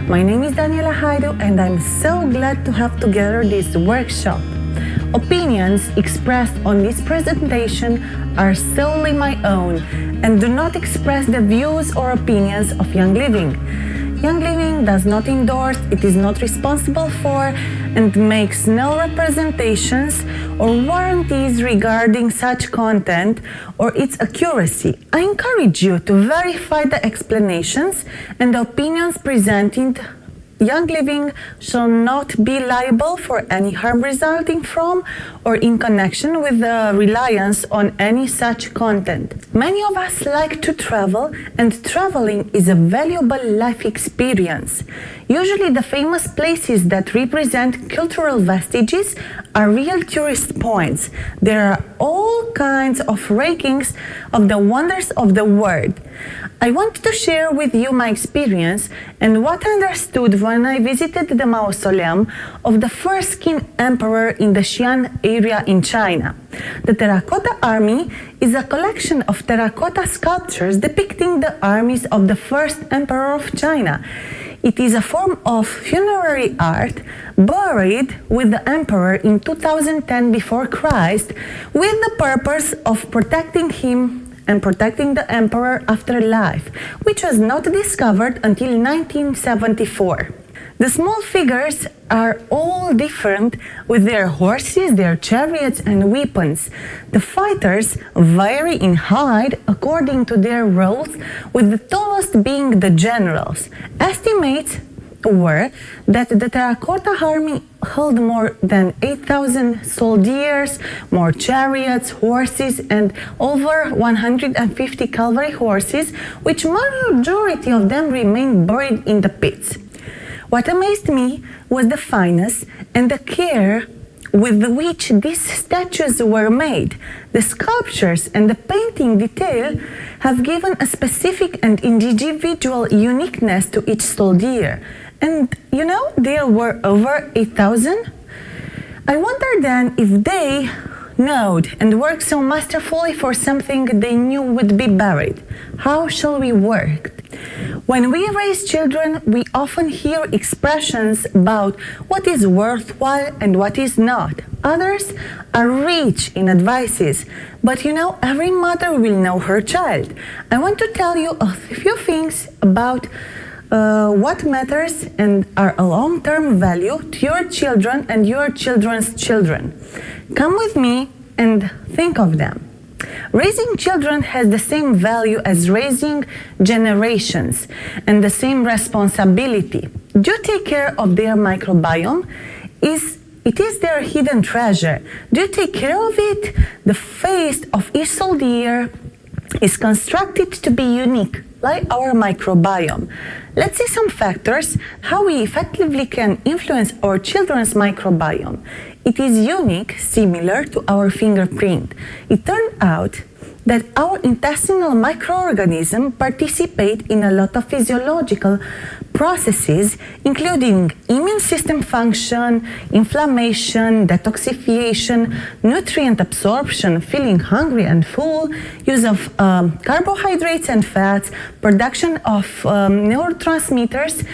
My name is Daniela Haidu and I'm so glad to have together this workshop. Opinions expressed on this presentation are solely my own and do not express the views or opinions of Young Living. Young Living does not endorse, it is not responsible for, and makes no representations or warranties regarding such content or its accuracy. I encourage you to verify the explanations and the opinions presented. Young Living shall not be liable for any harm resulting from or in connection with the reliance on any such content. Many of us like to travel, and traveling is a valuable life experience. Usually the famous places that represent cultural vestiges are real tourist points. There are all kinds of rankings of the wonders of the world. I want to share with you my experience and what I understood when I visited the mausoleum of the first Qin emperor in the Xi'an area in China. The Terracotta Army is a collection of terracotta sculptures depicting the armies of the first emperor of China. It is a form of funerary art buried with the emperor in 2010 before Christ with the purpose of protecting him and protecting the emperor after life, which was not discovered until 1974. The small figures are all different with their horses, their chariots and weapons. The fighters vary in height according to their roles, with the tallest being the generals. Estimates were that the Terracotta Army held more than 8,000 soldiers, more chariots, horses, and over 150 cavalry horses, which majority of them remained buried in the pits. What amazed me was the fineness and the care with which these statues were made. The sculptures and the painting detail have given a specific and individual uniqueness to each soldier. And you know, there were over 8,000. I wonder then if they knowed and worked so masterfully for something they knew would be buried. How shall we work? When we raise children, we often hear expressions about what is worthwhile and what is not. Others are rich in advices, but you know, every mother will know her child. I want to tell you a few things about what matters and are a long-term value to your children and your children's children. Come with me and think of them. Raising children has the same value as raising generations and the same responsibility. Do you take care of their microbiome? It is their hidden treasure. Do you take care of it? The face of each soldier is constructed to be unique, like our microbiome. Let's see some factors how we effectively can influence our children's microbiome. It is unique, similar to our fingerprint. It turned out that our intestinal microorganisms participate in a lot of physiological processes, including immune system function, inflammation, detoxification, nutrient absorption, feeling hungry and full, use of carbohydrates and fats, production of neurotransmitters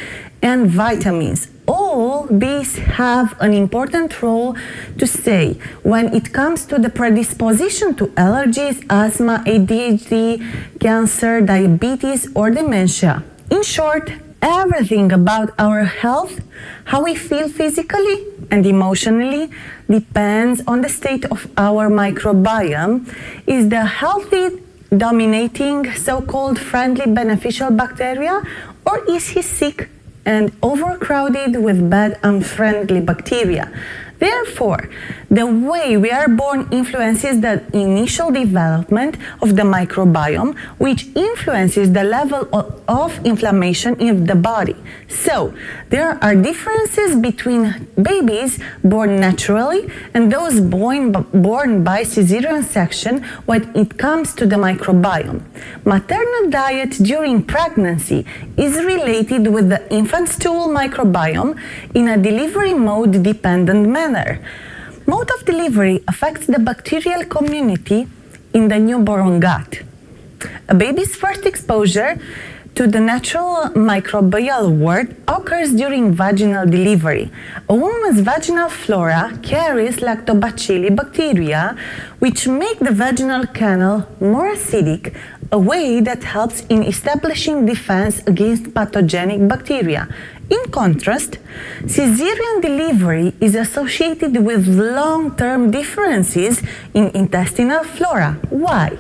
and vitamins. All these have an important role to say when it comes to the predisposition to allergies, asthma, ADHD, cancer, diabetes, or dementia. In short, everything about our health, how we feel physically and emotionally, depends on the state of our microbiome. Is the healthy dominating so-called friendly beneficial bacteria, or is he sick and overcrowded with bad unfriendly bacteria? Therefore, the way we are born influences the initial development of the microbiome, which influences the level of inflammation in the body. So, there are differences between babies born naturally and those born by cesarean section when it comes to the microbiome. Maternal diet during pregnancy is related with the infant stool microbiome in a delivery mode dependent manner. Mode of delivery affects the bacterial community in the newborn gut. A baby's first exposure to the natural microbial world occurs during vaginal delivery. A woman's vaginal flora carries lactobacilli bacteria, which make the vaginal canal more acidic, a way that helps in establishing defense against pathogenic bacteria. In contrast, caesarean delivery is associated with long-term differences in intestinal flora. Why?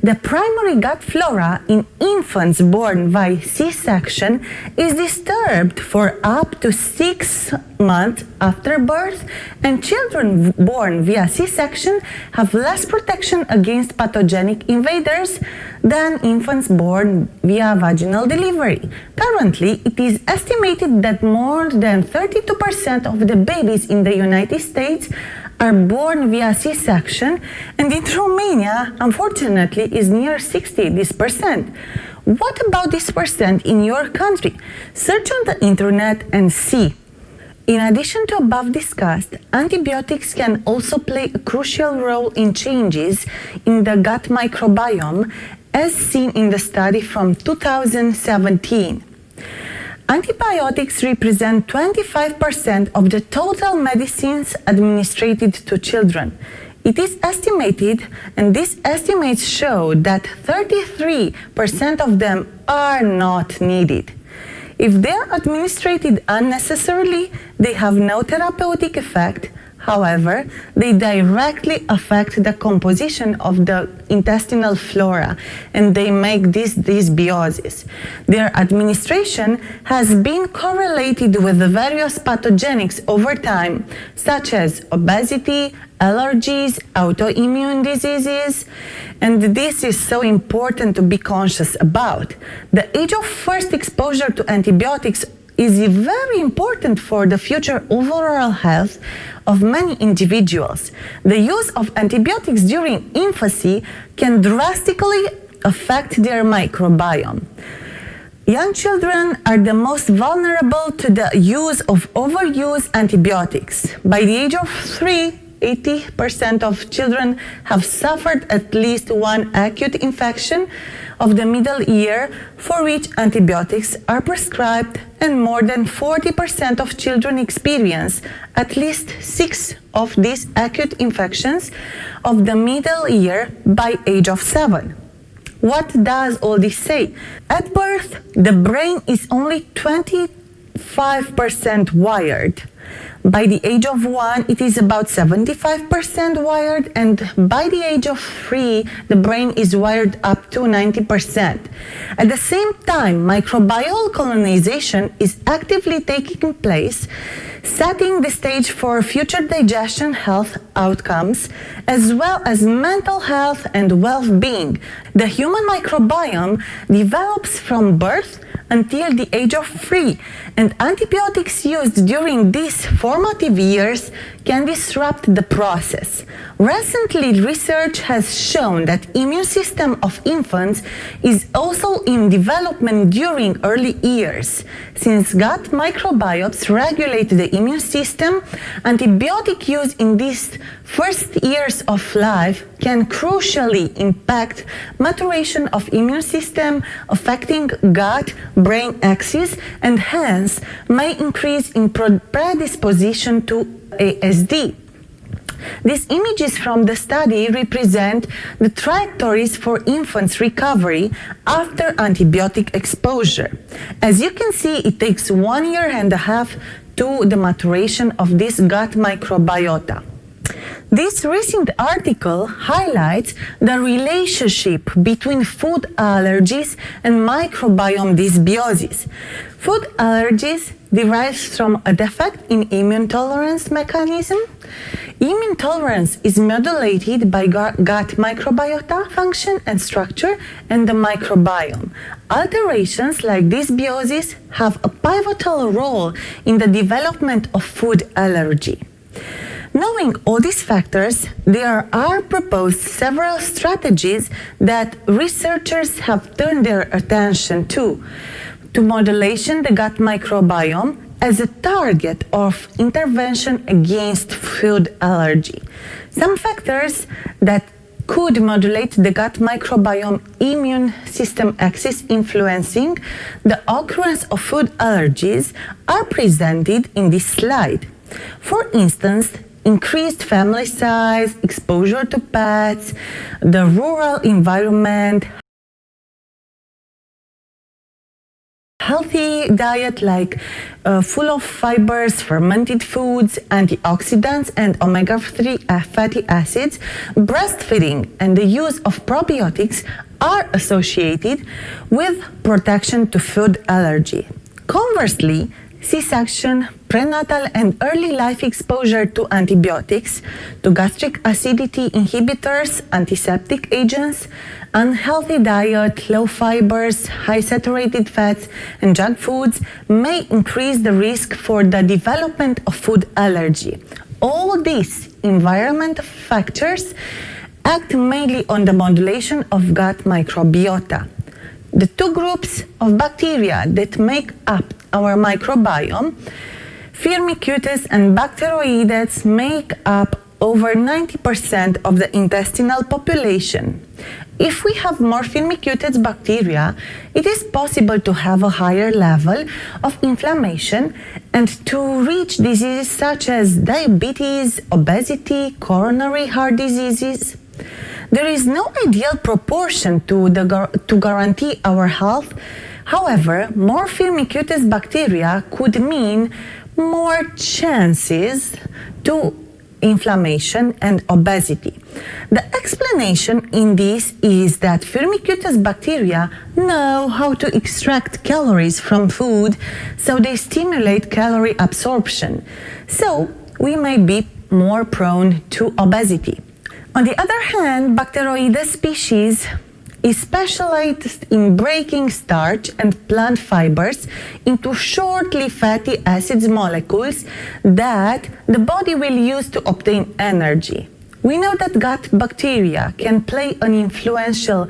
The primary gut flora in infants born via C-section is disturbed for up to 6 months after birth, and children born via C-section have less protection against pathogenic invaders than infants born via vaginal delivery. Currently, it is estimated that more than 32% of the babies in the United States are born via C-section, and in Romania, unfortunately, is near 60%. What about this percent in your country? Search on the internet and see. In addition to above discussed, antibiotics can also play a crucial role in changes in the gut microbiome, as seen in the study from 2017. Antibiotics represent 25% of the total medicines administered to children. It is estimated, and these estimates show that 33% of them are not needed. If they are administered unnecessarily, they have no therapeutic effect. However, they directly affect the composition of the intestinal flora, and they make this dysbiosis. Their administration has been correlated with the various pathogenics over time, such as obesity, allergies, autoimmune diseases, and this is so important to be conscious about. The age of first exposure to antibiotics is very important for the future overall health of many individuals. The use of antibiotics during infancy can drastically affect their microbiome. Young children are the most vulnerable to the use of overused antibiotics. By the age of 3, 80% of children have suffered at least one acute infection of the middle ear for which antibiotics are prescribed, and more than 40% of children experience at least 6 of these acute infections of the middle ear by age of 7. What does all this say? At birth, the brain is only 25% wired. By the age of 1, it is about 75% wired, and by the age of 3, the brain is wired up to 90%. At the same time, microbial colonization is actively taking place, setting the stage for future digestion health outcomes, as well as mental health and well-being. The human microbiome develops from birth until the age of 3, and antibiotics used during these formative years can disrupt the process. Recently, research has shown that immune system of infants is also in development during early years. Since gut microbiomes regulate the immune system, antibiotic use in these first years of life can crucially impact maturation of immune system, affecting gut-brain axis, and hence may increase in predisposition to ASD. These images from the study represent the trajectories for infants' recovery after antibiotic exposure. As you can see, it takes 1.5 years to the maturation of this gut microbiota. This recent article highlights the relationship between food allergies and microbiome dysbiosis. Food allergies derives from a defect in immune tolerance mechanism. Immune tolerance is modulated by gut microbiota function and structure and the microbiome. Alterations like dysbiosis have a pivotal role in the development of food allergy. Knowing all these factors, there are proposed several strategies that researchers have turned their attention to modulation the gut microbiome as a target of intervention against food allergy. Some factors that could modulate the gut microbiome immune system axis, influencing the occurrence of food allergies, are presented in this slide. For instance, increased family size, exposure to pets, the rural environment, healthy diet like full of fibers, fermented foods, antioxidants, and omega-3 fatty acids, breastfeeding, and the use of probiotics are associated with protection to food allergy. Conversely, C-section, prenatal and early life exposure to antibiotics, to gastric acidity inhibitors, antiseptic agents, unhealthy diet, low fibers, high saturated fats, and junk foods may increase the risk for the development of food allergy. All these environmental factors act mainly on the modulation of gut microbiota. The two groups of bacteria that make up our microbiome, Firmicutes and Bacteroidetes, make up over 90% of the intestinal population. If we have more Firmicutes bacteria, it is possible to have a higher level of inflammation and to reach diseases such as diabetes, obesity, coronary heart diseases. There is no ideal proportion to guarantee our health. However, more Firmicutes bacteria could mean more chances to inflammation and obesity. The explanation in this is that Firmicutes bacteria know how to extract calories from food, so they stimulate calorie absorption. So we may be more prone to obesity. On the other hand, Bacteroides species is specialized in breaking starch and plant fibers into shortly fatty acids molecules that the body will use to obtain energy. We know that gut bacteria can play an influential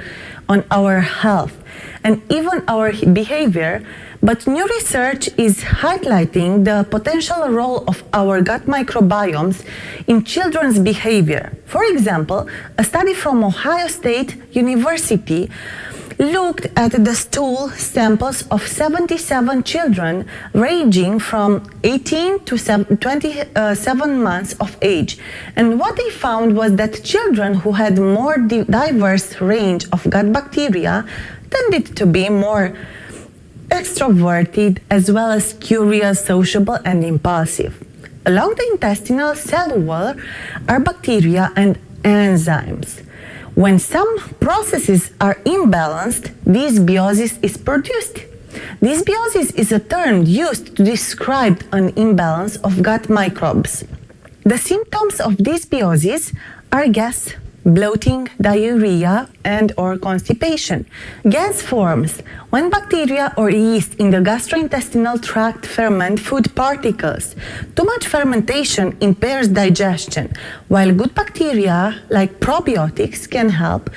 on our health and even our behavior, but new research is highlighting the potential role of our gut microbiomes in children's behavior. For example, a study from Ohio State University looked at the stool samples of 77 children ranging from 18 to 27 months of age. And what they found was that children who had more diverse range of gut bacteria tended to be more extroverted, as well as curious, sociable, and impulsive. Along the intestinal cell wall are bacteria and enzymes. When some processes are imbalanced, dysbiosis is produced. Dysbiosis is a term used to describe an imbalance of gut microbes. The symptoms of dysbiosis are gas, bloating, diarrhea, and/or constipation. Gas forms when bacteria or yeast in the gastrointestinal tract ferment food particles. Too much fermentation impairs digestion, while good bacteria like probiotics can help.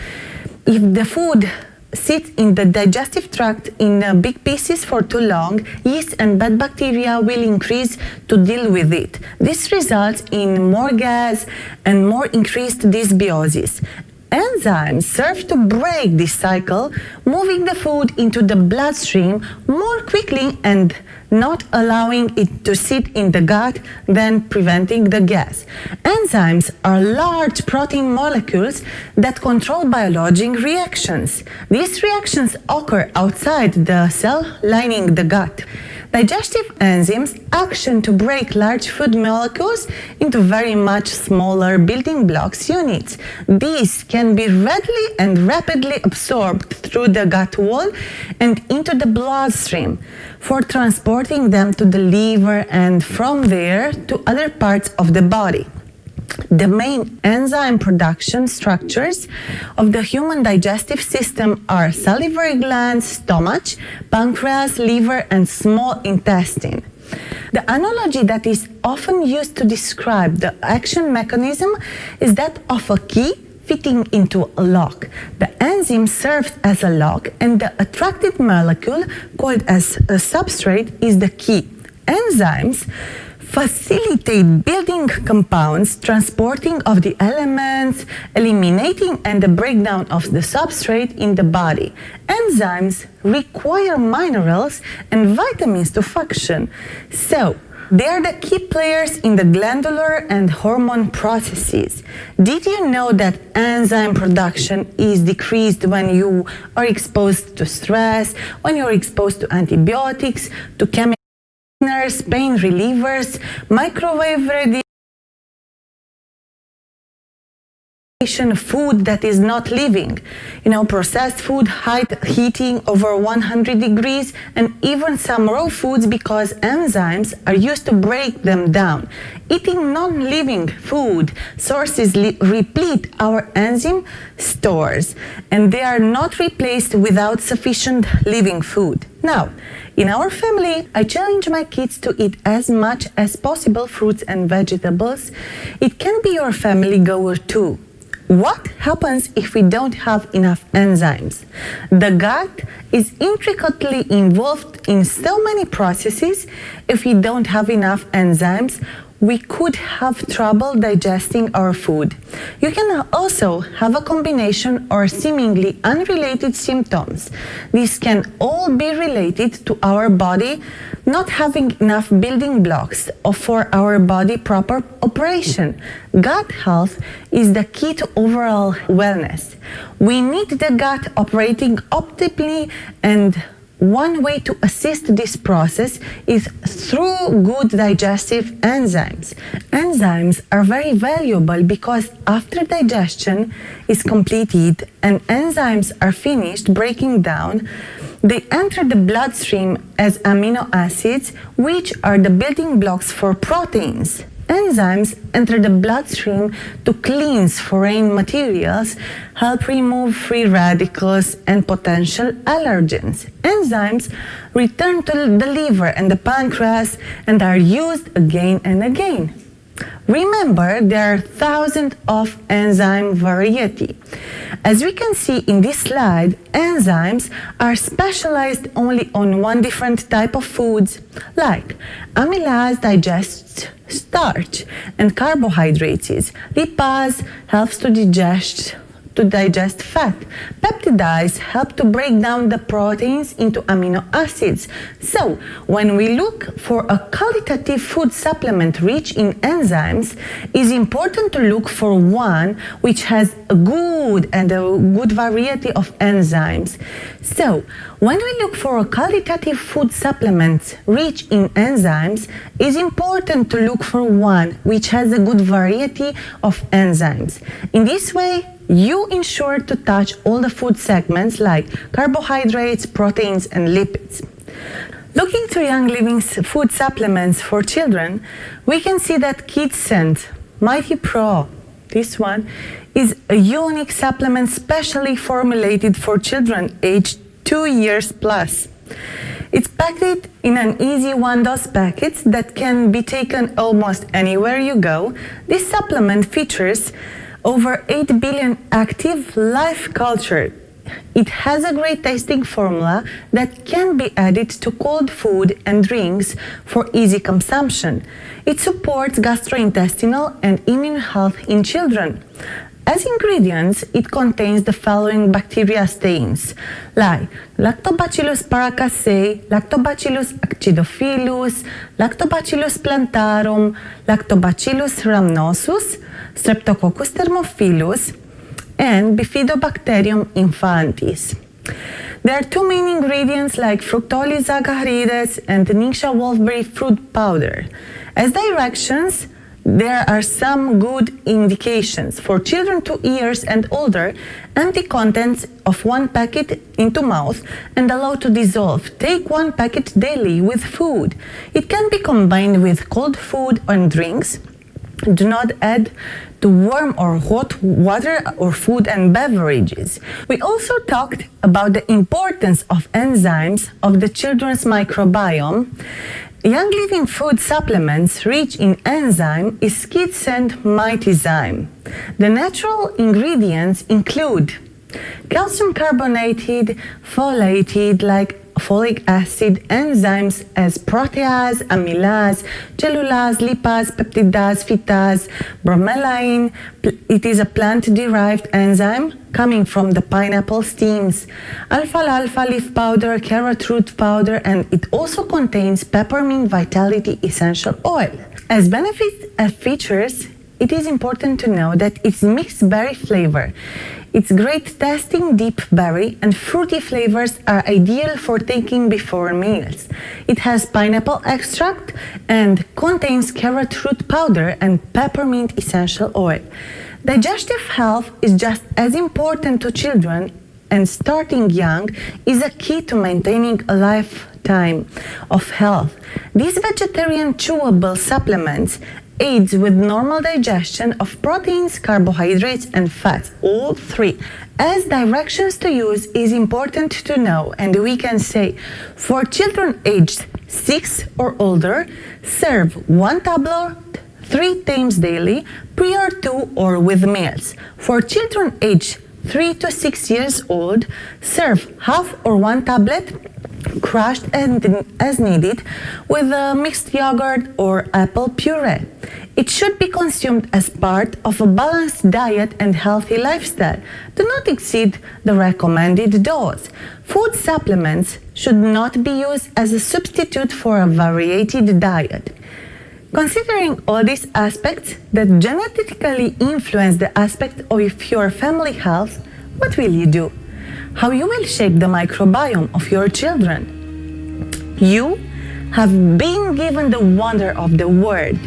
If the food sits in the digestive tract in big pieces for too long, yeast and bad bacteria will increase to deal with it. This results in more gas and more increased dysbiosis. Enzymes serve to break this cycle, moving the food into the bloodstream more quickly and not allowing it to sit in the gut, then preventing the gas. Enzymes are large protein molecules that control biological reactions. These reactions occur outside the cell lining the gut. Digestive enzymes action to break large food molecules into very much smaller building blocks units. These can be readily and rapidly absorbed through the gut wall and into the bloodstream for transporting them to the liver and from there to other parts of the body. The main enzyme production structures of the human digestive system are salivary glands, stomach, pancreas, liver, and small intestine. The analogy that is often used to describe the action mechanism is that of a key fitting into a lock. The enzyme serves as a lock, and the attracted molecule, called as a substrate, is the key. Enzymes facilitate building compounds, transporting of the elements, eliminating and the breakdown of the substrate in the body. Enzymes require minerals and vitamins to function. So, they are the key players in the glandular and hormone processes. Did you know that enzyme production is decreased when you are exposed to stress, when you're exposed to antibiotics, to chemical cleaners, pain relievers, microwave radiation, food that is not living, processed food, high heating over 100 degrees, and even some raw foods because enzymes are used to break them down. Eating non-living food sources replete our enzyme stores, and they are not replaced without sufficient living food. Now, in our family, I challenge my kids to eat as much as possible fruits and vegetables. It can be your family goal too. What happens if we don't have enough enzymes? The gut is intricately involved in so many processes. If we don't have enough enzymes, we could have trouble digesting our food. You can also have a combination or seemingly unrelated symptoms. These can all be related to our body not having enough building blocks for our body proper operation. Gut health is the key to overall wellness. We need the gut operating optimally, and one way to assist this process is through good digestive enzymes. Enzymes are very valuable because after digestion is completed and enzymes are finished breaking down, they enter the bloodstream as amino acids, which are the building blocks for proteins. Enzymes enter the bloodstream to cleanse foreign materials, help remove free radicals and potential allergens. Enzymes return to the liver and the pancreas and are used again and again. Remember, there are thousands of enzyme variety. As we can see in this slide, enzymes are specialized only on one different type of foods, like amylase digests starch and carbohydrates. Lipase helps to digest fat. Peptides help to break down the proteins into amino acids. So, when we look for a qualitative food supplement rich in enzymes, it's important to look for one which has a good variety of enzymes. So, when we look for a qualitative food supplement rich in enzymes, it's important to look for one which has a good variety of enzymes. In this way, you ensure to touch all the food segments like carbohydrates, proteins, and lipids. Looking to Young Living's food supplements for children, we can see that Kids Scent Mighty Pro, this one, is a unique supplement specially formulated for children aged 2 years plus. It's packed in an easy one-dose packet that can be taken almost anywhere you go. This supplement features over 8 billion active live culture. It has a great tasting formula that can be added to cold food and drinks for easy consumption. It supports gastrointestinal and immune health in children. As ingredients, it contains the following bacteria stains, like Lactobacillus paracasei, Lactobacillus acidophilus, Lactobacillus plantarum, Lactobacillus rhamnosus, Streptococcus thermophilus, and Bifidobacterium infantis. There are two main ingredients like Fructolis agaricus and Ningxia wolfberry fruit powder. As directions, there are some good indications. For children 2 years and older, empty contents of 1 packet into mouth and allow to dissolve. Take 1 packet daily with food. It can be combined with cold food and drinks. Do not add to warm or hot water or food and beverages. We also talked about the importance of enzymes of the children's microbiome. Young Living food supplements rich in enzyme is Kids Scent Mightyzyme. The natural ingredients include calcium carbonated, folated like folic acid enzymes as protease, amylase, cellulase, lipase, peptidase, phytase, bromelain. It is a plant-derived enzyme coming from the pineapple stems, alfalfa leaf powder, carrot root powder, and it also contains peppermint vitality essential oil. As benefits and features, it is important to know that its mixed berry flavor. Its great tasting deep berry and fruity flavors are ideal for taking before meals. It has pineapple extract and contains carrot root powder and peppermint essential oil. Digestive health is just as important to children, and starting young is a key to maintaining a lifetime of health. These vegetarian chewable supplements aids with normal digestion of proteins, carbohydrates, and fats, all three. As directions to use is important to know, and we can say, for children aged 6 or older, serve 1 tablet 3 times daily, prior to or with meals. For children aged 3 to 6 years old, serve half or 1 tablet crushed and as needed with a mixed yogurt or apple puree. It should be consumed as part of a balanced diet and healthy lifestyle. Do not exceed the recommended dose. Food supplements should not be used as a substitute for a varied diet. Considering all these aspects that genetically influence the aspect of your family health, what will you do? How you will shape the microbiome of your children? You have been given the wonder of the world.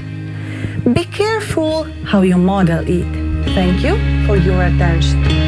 Be careful how you model it. Thank you for your attention.